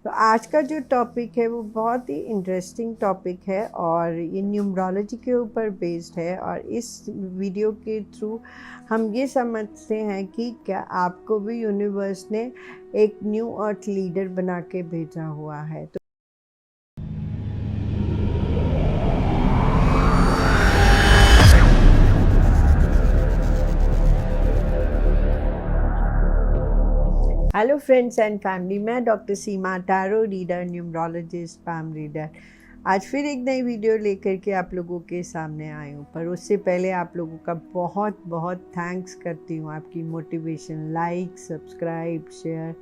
तो आज का जो टॉपिक है वो बहुत ही इंटरेस्टिंग टॉपिक है और ये न्यूमरोलॉजी के ऊपर बेस्ड है। और इस वीडियो के थ्रू हम ये समझते हैं कि क्या आपको भी यूनिवर्स ने एक न्यू अर्थ लीडर बना के भेजा हुआ है। तो हेलो फ्रेंड्स एंड फैमिली, मैं doctor Seema, tarot reader, numerologist, palm reader, आज फिर एक नई वीडियो लेकर के आप लोगों के सामने आई हूँ। पर उससे पहले आप लोगों का बहुत बहुत थैंक्स करती हूँ आपकी मोटिवेशन, लाइक, सब्सक्राइब, शेयर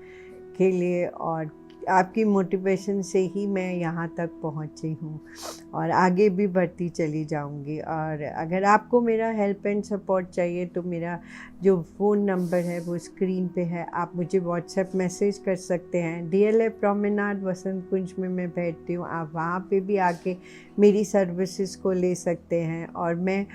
के लिए। और आपकी मोटिवेशन से ही मैं यहाँ तक पहुँची हूँ और आगे भी बढ़ती चली जाऊँगी। और अगर आपको मेरा हेल्प एंड सपोर्ट चाहिए तो मेरा जो फ़ोन नंबर है वो स्क्रीन पे है, आप मुझे व्हाट्सएप मैसेज कर सकते हैं। डीएलएफ प्रोमेनाड वसंत कुंज में मैं बैठती हूँ, आप वहाँ पे भी आके मेरी सर्विसेज को ले सकते हैं। और मैं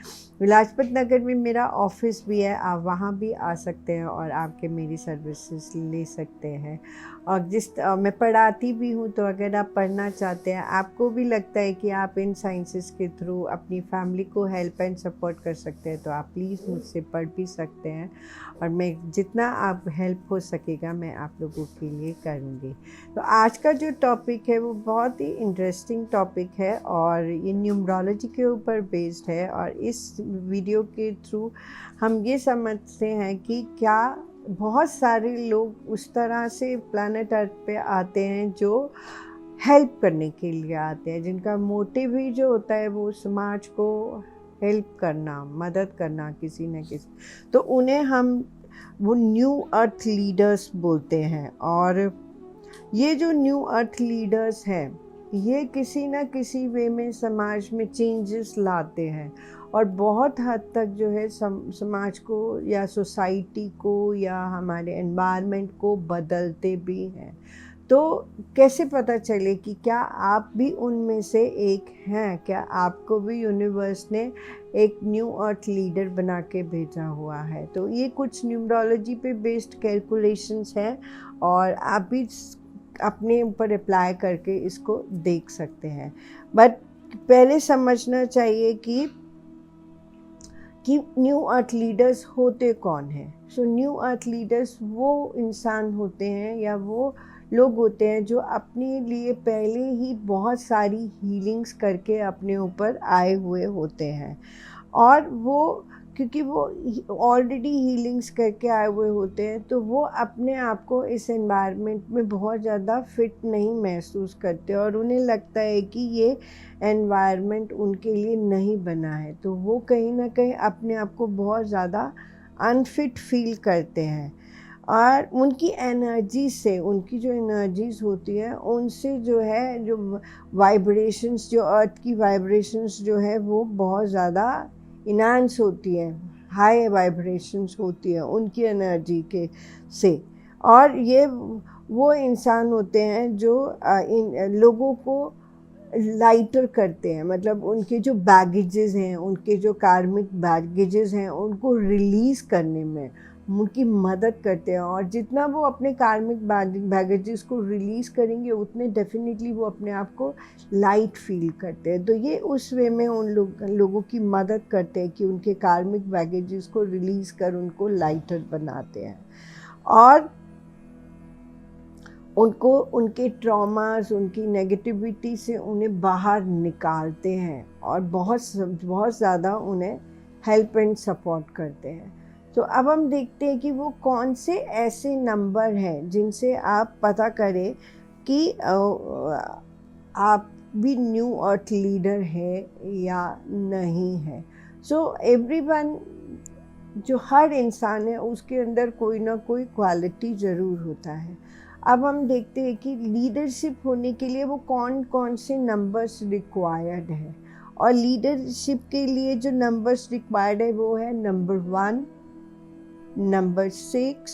लाजपत नगर में मेरा ऑफिस भी है, आप वहाँ भी आ सकते हैं और आके मेरी सर्विसेज ले सकते हैं। और मैं पढ़ाती भी हूँ, तो अगर आप पढ़ना चाहते हैं, आपको भी लगता है कि आप इन साइंसेस के थ्रू अपनी फैमिली को हेल्प एंड सपोर्ट कर सकते हैं, तो आप प्लीज़ मुझसे पढ़ भी सकते हैं। और मैं जितना आप हेल्प हो सकेगा मैं आप लोगों के लिए करूँगी। तो आज का जो टॉपिक है वो बहुत ही इंटरेस्टिंग टॉपिक है और ये न्यूमरोलॉजी के ऊपर बेस्ड है। और इस वीडियो के थ्रू हम ये समझते हैं कि क्या बहुत सारे लोग उस तरह से प्लैनेट अर्थ पे आते हैं जो हेल्प करने के लिए आते हैं, जिनका मोटिव ही जो होता है वो समाज को हेल्प करना, मदद करना किसी न किसी। तो उन्हें हम वो न्यू अर्थ लीडर्स बोलते हैं। और ये जो न्यू अर्थ लीडर्स हैं, ये किसी न किसी वे में समाज में चेंजेस लाते हैं और बहुत हद तक जो है समाज को या सोसाइटी को या हमारे एनवायरनमेंट को बदलते भी हैं। तो कैसे पता चले कि क्या आप भी उनमें से एक हैं? क्या आपको भी यूनिवर्स ने एक न्यू अर्थ लीडर बना के भेजा हुआ है? तो ये कुछ न्यूमरोलॉजी पे बेस्ड कैलकुलेशंस हैं और आप भी अपने ऊपर अप्लाई करके इसको देख सकते हैं। बट पहले समझना चाहिए कि न्यू अर्थ लीडर्स होते कौन हैं। सो न्यू अर्थ लीडर्स वो इंसान होते हैं या वो लोग होते हैं जो अपने लिए पहले ही बहुत सारी हीलिंग्स करके अपने ऊपर आए हुए होते हैं। और वो क्योंकि वो ऑलरेडी हीलिंग्स करके आए हुए होते हैं, तो वो अपने आप को इस एनवायरनमेंट में बहुत ज़्यादा फिट नहीं महसूस करते और उन्हें लगता है कि ये एनवायरनमेंट उनके लिए नहीं बना है। तो वो कहीं ना कहीं अपने आप को बहुत ज़्यादा अनफिट फील करते हैं। और उनकी एनर्जी से, उनकी जो एनर्जीज होती है उनसे जो है, जो वाइब्रेशंस, जो अर्थ की वाइब्रेशंस जो है वो बहुत ज़्यादा इनहांस होती है, हाई वाइब्रेशंस होती है उनकी एनर्जी के से। और ये वो इंसान होते हैं जो इन लोगों को लाइटर करते हैं, मतलब उनके जो बैगेजेस हैं, उनके जो कार्मिक बैगेजेस हैं उनको रिलीज़ करने में उनकी मदद करते हैं। और जितना वो अपने कार्मिक बैगेजेस को रिलीज़ करेंगे उतने डेफिनेटली वो अपने आप को लाइट फील करते हैं। तो ये उस वे में उन लोगों की मदद करते हैं कि उनके कार्मिक बैगेजेस को रिलीज़ कर उनको लाइटर बनाते हैं और उनको उनके ट्रॉमास, उनकी नेगेटिविटी से उन्हें बाहर निकालते हैं और बहुत ज़्यादा उन्हें हेल्प एंड सपोर्ट करते हैं। तो अब हम देखते हैं कि वो कौन से ऐसे नंबर हैं जिनसे आप पता करें कि आप भी न्यू अर्थ लीडर है या नहीं है। सो एवरीवन, जो हर इंसान है उसके अंदर कोई ना कोई क्वालिटी ज़रूर होता है। अब हम देखते हैं कि लीडरशिप होने के लिए वो कौन कौन से नंबर्स रिक्वायर्ड है। और लीडरशिप के लिए जो नंबर्स रिक्वायर्ड है वो है नंबर 1, नंबर 6,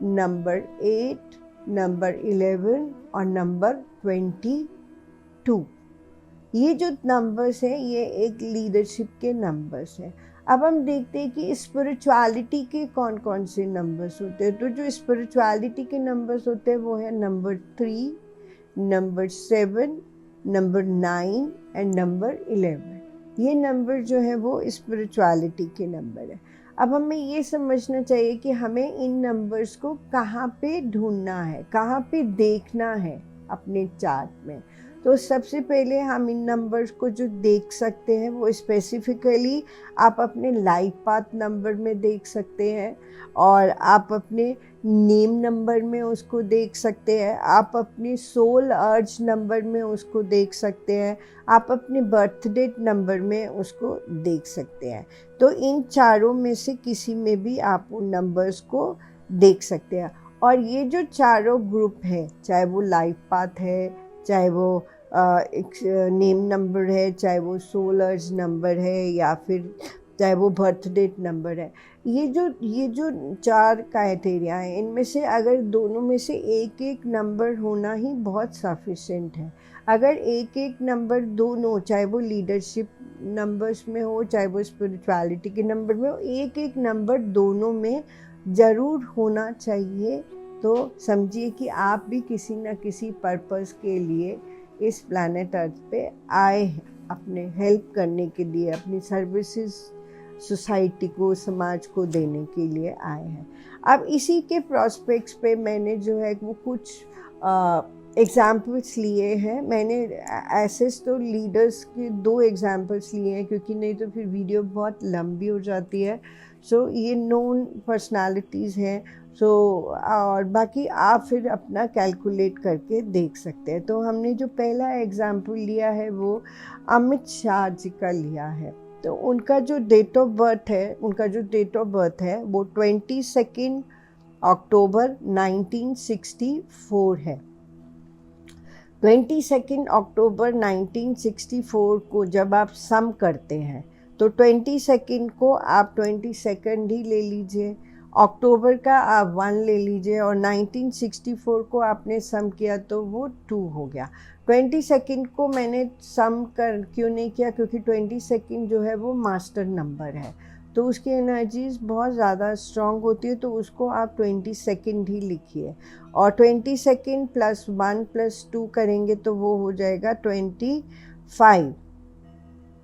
नंबर 8, नंबर 11 और नंबर 22। ये जो नंबर्स हैं ये एक लीडरशिप के नंबर्स हैं। अब हम देखते हैं कि स्पिरिचुअलिटी के कौन कौन से नंबर्स होते हैं। तो जो स्पिरिचुअलिटी के नंबर्स होते हैं वो है number 3, number 7, number 9 and number 11। ये नंबर जो है वो स्पिरिचुअलिटी के नंबर है। अब हमें ये समझना चाहिए कि हमें इन नंबर्स को कहाँ पे ढूंढना है, कहाँ पे देखना है अपने चार्ट में। तो सबसे पहले हम इन नंबर्स को जो देख सकते हैं वो स्पेसिफिकली आप अपने लाइफ पाथ नंबर में देख सकते हैं, और आप अपने नेम नंबर में उसको देख सकते हैं, आप अपने सोल अर्ज नंबर में उसको देख सकते हैं, आप अपने बर्थ डेट नंबर में उसको देख सकते हैं। तो इन चारों में से किसी में भी आप उन नंबर्स को देख सकते हैं। और ये जो चारों ग्रुप है, चाहे वो लाइफ पाथ है, चाहे वो एक नेम नंबर है, चाहे वो सोल अर्ज नंबर है, या फिर चाहे वो बर्थ डेट नंबर है, ये जो 4 क्राइटेरिया हैं, इनमें से अगर दोनों में से एक एक नंबर होना ही बहुत सफिशिएंट है। अगर एक एक नंबर दोनों, चाहे वो लीडरशिप नंबर्स में हो, चाहे वो स्पिरिचुअलिटी के नंबर में हो, एक एक नंबर दोनों में ज़रूर होना चाहिए। तो समझिए कि आप भी किसी न किसी पर्पस के लिए इस प्लैनेट अर्थ पे आए हैं, अपने हेल्प करने के लिए, अपनी सर्विसेज सोसाइटी को, समाज को देने के लिए आए हैं। अब इसी के प्रोस्पेक्ट्स पे मैंने जो है वो कुछ एग्जाम्पल्स लिए हैं। मैंने ऐसे तो लीडर्स के 2 एग्जाम्पल्स लिए हैं, क्योंकि नहीं तो फिर वीडियो बहुत लंबी हो जाती है। सो ये नोन पर्सनालिटीज़ हैं। और बाकी आप फिर अपना कैलकुलेट करके देख सकते हैं। तो हमने जो पहला एग्जाम्पल लिया है वो अमित शाह जी का लिया है। तो उनका जो डेट ऑफ बर्थ है, वो 22 अक्टूबर 1964 है। 22 अक्टूबर 1964 को जब आप सम करते हैं तो 22 को आप 22 ही ले लीजिए, अक्टूबर का आप 1 ले लीजिए, और 1964 को आपने सम किया तो वो 2 हो गया। 22 को मैंने सम कर क्यों नहीं किया, क्योंकि 22 जो है वो मास्टर नंबर है, तो उसकी एनर्जीज बहुत ज़्यादा स्ट्रॉन्ग होती है, तो उसको आप 22 ही लिखिए। और 22 + 1 + 2 करेंगे तो वो हो जाएगा 25।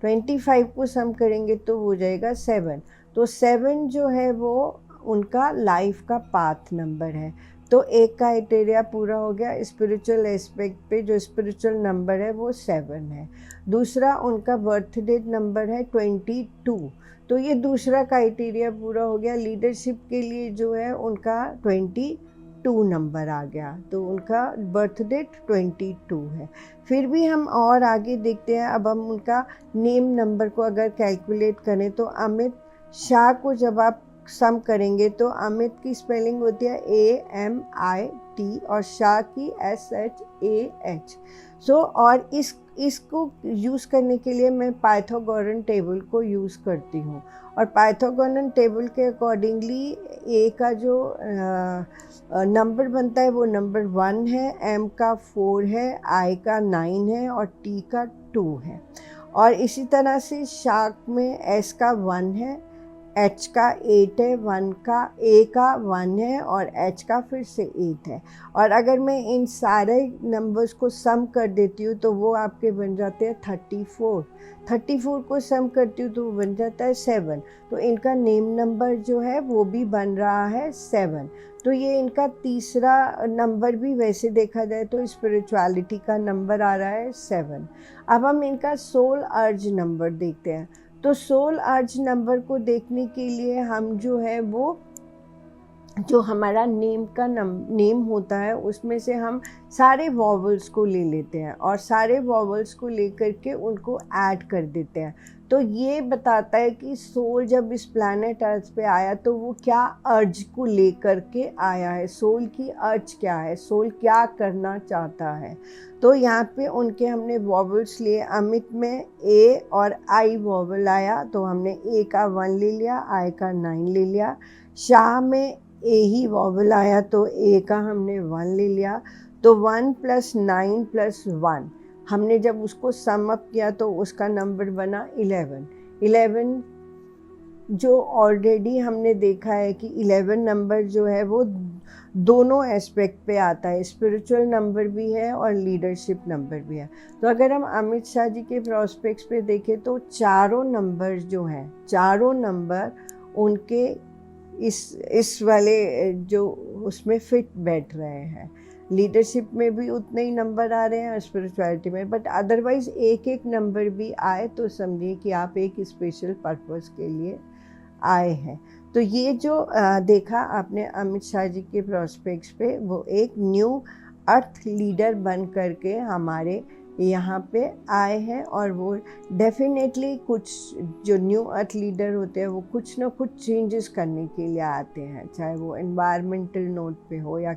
25 को सम करेंगे तो हो जाएगा 7। तो 7 जो है वो उनका लाइफ का पाथ नंबर है। तो एक क्राइटेरिया पूरा हो गया। स्पिरिचुअल एस्पेक्ट पे जो स्पिरिचुअल नंबर है वो 7 है। दूसरा उनका बर्थ डेट नंबर है 22, तो ये दूसरा क्राइटेरिया पूरा हो गया। लीडरशिप के लिए जो है उनका 22 नंबर आ गया, तो उनका बर्थ डेट 22 है। फिर भी हम और आगे देखते हैं। अब हम उनका नेम नंबर को अगर कैलकुलेट करें तो अमित शाह को जब आप सम करेंगे तो अमित की स्पेलिंग होती है AMIT और शाह की SHAH। और इसको यूज़ करने के लिए मैं पाइथागोरन टेबल को यूज़ करती हूँ। और पाइथागोरन टेबल के अकॉर्डिंगली ए का जो नंबर बनता है वो नंबर 1 है, M का 4 है, I का 9 है और T का 2 है। और इसी तरह से शार्क में S का 1 है, H का 8 है, A का 1 है और H का फिर से 8 है। और अगर मैं इन सारे नंबर्स को सम कर देती हूँ तो वो आपके बन जाते हैं 34। 34 को सम करती हूँ तो वो बन जाता है 7। तो इनका नेम नंबर जो है वो भी बन रहा है 7। तो ये इनका तीसरा नंबर भी वैसे देखा जाए तो स्पिरिचुअलिटी का नंबर आ रहा है 7। अब हम इनका सोल अर्ज नंबर देखते हैं। तो सोल अर्ज नंबर को देखने के लिए हम जो है वो जो हमारा नेम होता है उसमें से हम सारे वॉवल्स को ले लेते हैं और सारे वॉवल्स को लेकर के उनको ऐड कर देते हैं। तो ये बताता है कि सोल जब इस प्लैनेट अर्थ पे आया तो वो क्या अर्ज को लेकर के आया है, सोल की अर्ज क्या है, सोल क्या करना चाहता है। तो यहाँ पे उनके हमने वॉवल्स लिए। अमित में ए और आई वॉवल आया तो हमने ए का 1 ले लिया, आई का 9 ले लिया। शाह में ए ही वॉवल आया तो ए का हमने 1 ले लिया। तो 1 + 9 + 1 हमने जब उसको सम अप किया तो उसका नंबर बना 11। 11 जो ऑलरेडी हमने देखा है कि 11 नंबर जो है वो दोनों एस्पेक्ट पे आता है, स्पिरिचुअल नंबर भी है और लीडरशिप नंबर भी है। तो अगर हम अमित शाह जी के प्रॉस्पेक्ट्स पे देखें तो चारों नंबर जो हैं, चारों नंबर उनके इस वाले जो उसमें फिट बैठ रहे हैं। लीडरशिप में भी उतने ही नंबर आ रहे हैं और स्पिरिचुअलिटी में, बट अदरवाइज एक एक नंबर भी आए तो समझिए कि आप एक स्पेशल पर्पस के लिए आए हैं। तो ये जो देखा आपने अमित शाह जी के प्रॉस्पेक्ट्स पे, वो एक न्यू अर्थ लीडर बन करके हमारे यहाँ पे आए हैं। और वो डेफिनेटली कुछ जो न्यू अर्थ लीडर होते हैं वो कुछ ना कुछ चेंजेस करने के लिए आते हैं, चाहे वो एनवायरमेंटल नोट पे हो या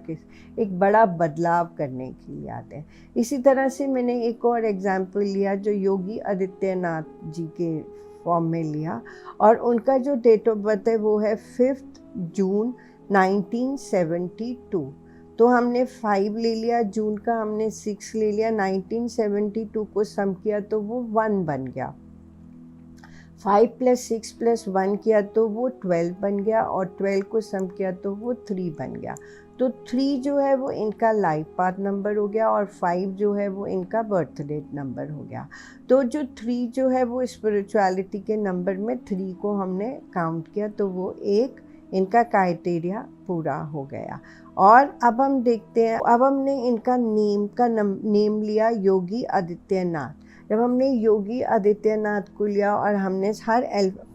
एक बड़ा बदलाव करने के लिए आते हैं। इसी तरह से मैंने एक और एग्जाम्पल लिया जो योगी आदित्यनाथ जी के फॉर्म में लिया, और उनका जो डेट ऑफ बर्थ है वो है 5 जून 1972। तो हमने 5 ले लिया, जून का हमने 6 ले लिया, 1972 को सम किया तो वो 1 बन गया। 5 + 6 + 1 किया तो वो 12 बन गया, और 12 को सम किया तो वो 3 बन गया। तो 3 जो है वो इनका लाइफ पाथ नंबर हो गया, और 5 जो है वो इनका बर्थ डेट नंबर हो गया। तो जो 3 जो है वो स्पिरिचुअलिटी के नंबर में 3 को हमने काउंट किया तो वो एक इनका क्राइटेरिया पूरा हो गया। और अब हम देखते हैं, अब हमने इनका नेम लिया योगी आदित्यनाथ। जब हमने योगी आदित्यनाथ को लिया और हमने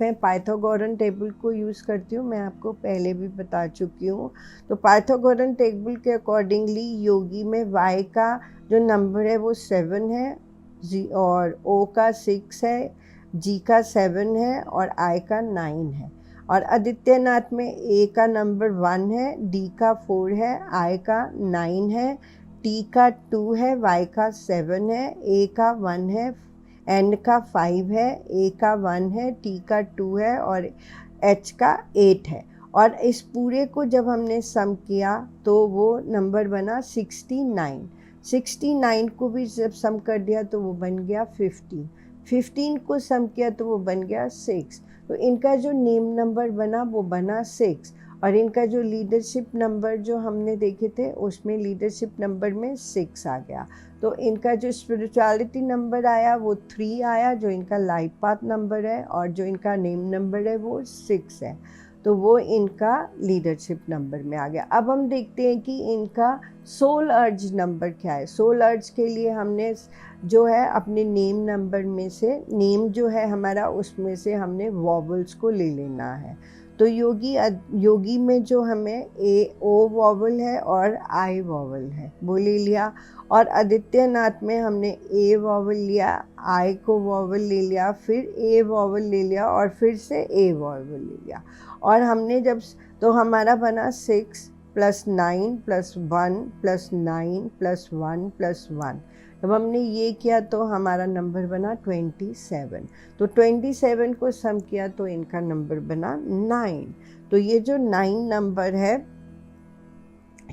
मैं पाइथागोरन टेबल को यूज़ करती हूँ, मैं आपको पहले भी बता चुकी हूँ। तो पाइथागोरन टेबल के अकॉर्डिंगली योगी में वाई का जो नंबर है वो 7 है, जी और ओ का 6 है, जी का 7 है और आई का 9 है। और आदित्यनाथ में ए का नंबर 1 है, डी का 4 है, आई का 9 है, टी का 2 है, वाई का 7 है, ए का 1 है, एन का 5 है, ए का 1 है, टी का 2 है और एच का 8 है। और इस पूरे को जब हमने सम किया तो वो नंबर बना 69। 69 को भी जब सम कर दिया तो वो बन गया 15। 15 को सम किया तो वो बन गया 6। तो इनका जो नेम नंबर बना वो बना 6, और इनका जो लीडरशिप नंबर जो हमने देखे थे उसमें लीडरशिप नंबर में 6 आ गया। तो इनका जो स्पिरिचुअलिटी नंबर आया वो 3 आया, जो इनका लाइफ पाथ नंबर है, और जो इनका नेम नंबर है वो 6 है। तो वो इनका लीडरशिप नंबर में आ गया। अब हम देखते हैं कि इनका सोल अर्ज नंबर क्या है। सोल अर्ज के लिए हमने जो है अपने नेम नंबर में से, नेम जो है हमारा उसमें से हमने वॉवल्स को ले लेना है। तो योगी में जो हमें ओ वॉवल है और आई वॉवल है वो ले लिया, और आदित्यनाथ में हमने ए वॉवल लिया, आई को वॉवल ले लिया, फिर ए वॉवल ले लिया और फिर से ए वॉवल ले लिया। और हमने जब तो हमारा बना 6 + 9 + 1 + 9 + 1 + 1। जब हमने ये किया तो हमारा नंबर बना 27। तो 27 को सम किया तो इनका नंबर बना 9। तो ये जो 9 नंबर है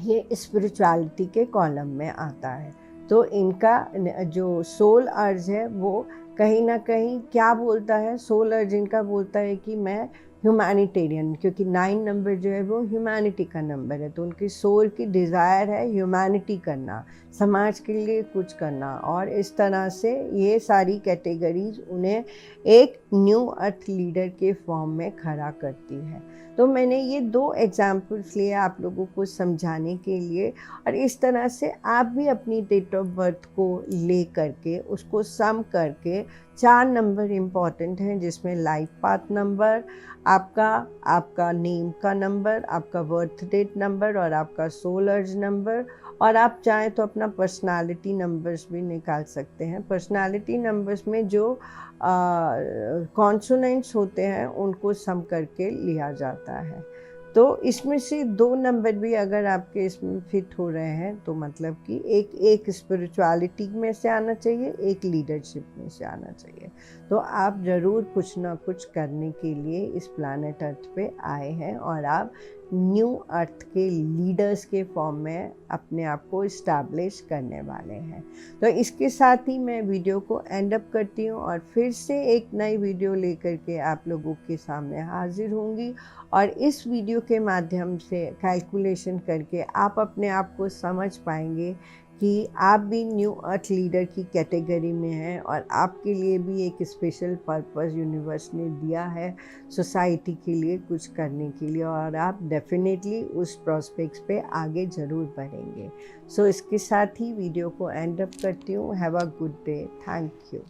ये स्पिरिचुअलिटी के कॉलम में आता है। तो इनका जो सोल अर्ज है वो कहीं ना कहीं क्या बोलता है, सोल अर्ज इनका बोलता है कि मैं ह्यूमैनिटेरियन, क्योंकि 9 नंबर जो है वो ह्यूमैनिटी का नंबर है। तो उनकी सोल की डिज़ायर है ह्यूमैनिटी करना, समाज के लिए कुछ करना, और इस तरह से ये सारी कैटेगरीज उन्हें एक न्यू अर्थ लीडर के फॉर्म में खड़ा करती है। तो मैंने ये 2 एग्जाम्पल्स लिए आप लोगों को समझाने के लिए, और इस तरह से आप भी अपनी डेट ऑफ बर्थ को ले करके उसको सम करके 4 नंबर इम्पॉर्टेंट हैं, जिसमें लाइफ पाथ नंबर, आपका नेम का नंबर, आपका बर्थ डेट नंबर और आपका सोल अर्ज नंबर, और आप चाहें तो अपना पर्सनालिटी नंबर्स भी निकाल सकते हैं। पर्सनालिटी नंबर्स में जो कॉन्सोनेंट्स होते हैं उनको सम करके लिया जाता है। तो इसमें से 2 नंबर भी अगर आपके इसमें फिट हो रहे हैं तो मतलब कि एक स्पिरिचुअलिटी में से आना चाहिए, एक लीडरशिप में से आना चाहिए। तो आप ज़रूर कुछ ना कुछ करने के लिए इस प्लैनेट अर्थ पे आए हैं, और आप न्यू अर्थ के लीडर्स के फॉर्म में अपने आप को इस्टेब्लिश करने वाले हैं। तो इसके साथ ही मैं वीडियो को एंड अप करती हूँ और फिर से एक नई वीडियो लेकर के आप लोगों के सामने हाजिर होंगी और इस वीडियो के माध्यम से कैलकुलेशन करके आप अपने आप को समझ पाएंगे कि आप भी न्यू अर्थ लीडर की कैटेगरी में हैं और आपके लिए भी एक स्पेशल पर्पस यूनिवर्स ने दिया है सोसाइटी के लिए कुछ करने के लिए, और आप डेफिनेटली उस प्रॉस्पेक्ट्स पे आगे ज़रूर बढ़ेंगे। सो इसके साथ ही वीडियो को एंड अप करती हूँ। Have a good day. Thank you.